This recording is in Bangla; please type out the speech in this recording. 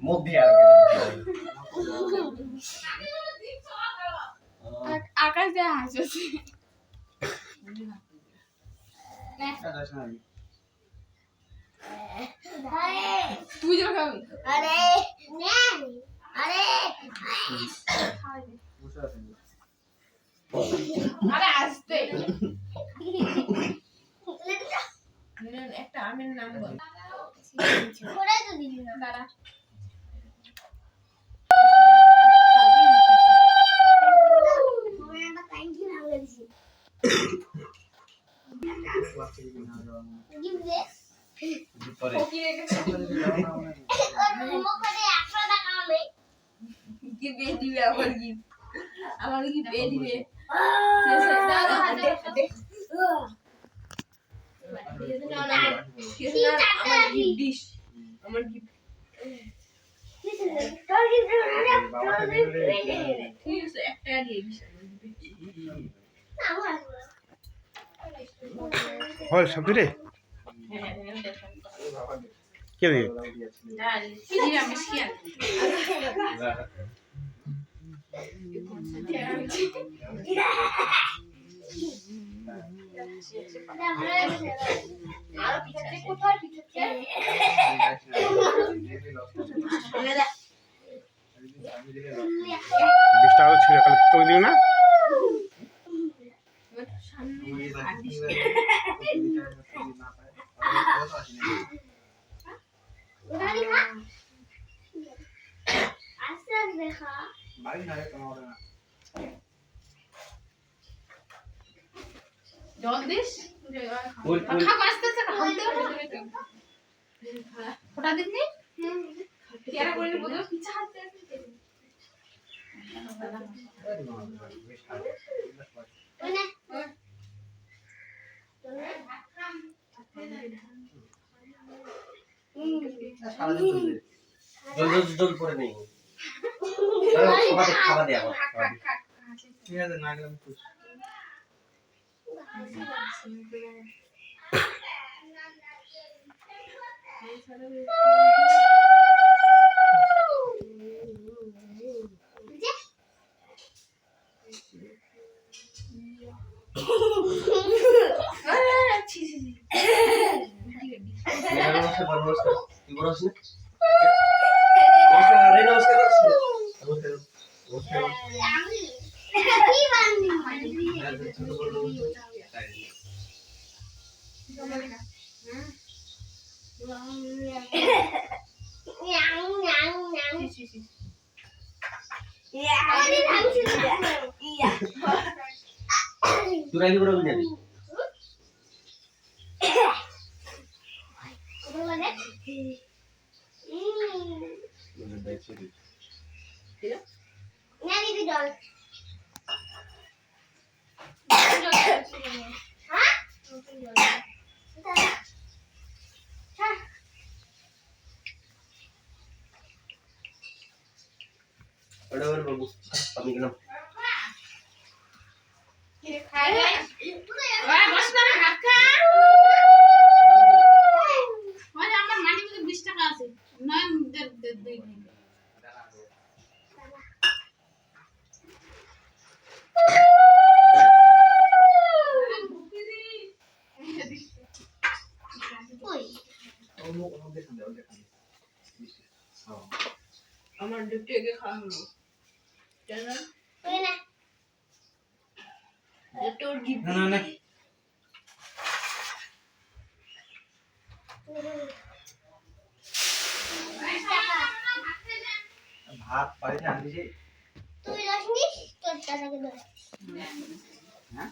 মুখ দিয়ে আকাশ দিয়ে হাসছে তুই যা খাবি আরে আরে আরে আসতে একটা আমের নাম বল ওরাই তো দিবি না দাঁড়া আমরা কাইন্ডলি ভালো দিছি গিভ দিস পরে কি রেখেছে মুখে 100 টাকা হবে কি বে দিবে আমার কি বে দিবে দাদা দে আমার গিফট দিস আমার গিফট তোর গিভ দিস ঠিক আছে একটা দিয়ে দিস আমার হয় সব রে কে রে আর পিছনে কোথায় পিছনে বিশটা আলো ছিল কাল তো দিও না উড়ালি খা আস্তে আস্তে খা জল দিস ওই খা আস্তে আস্তে খা ফোটা দিবি তেরা করে বদল পিছা হাতে ওনে জল করে নেই খাবার দেয়া ঠিক আছে না গেলাম খুশি নমস্কার কি বড় আছে নমস্কার রে নমস্কার নমস্কার আমি কি বানি ছোট বড় নমস্কার Nhang nhang nhang. Iya. Ini langsung. Iya. তুই রাইলে বড় যাবি Udah mana? Nyari di dol. Hah? বড় বাবু আমি গেলাম খাই বস না হাত খা আমার মাটি মধ্যে 20 টাকা আছে নয় দুই আমার দুটো এগে খাওয়া হলো কেন Mana? তোর গিফট না না ভাত পাইতে আনছি তুই যাসনি তোর টাকা দে হ্যাঁ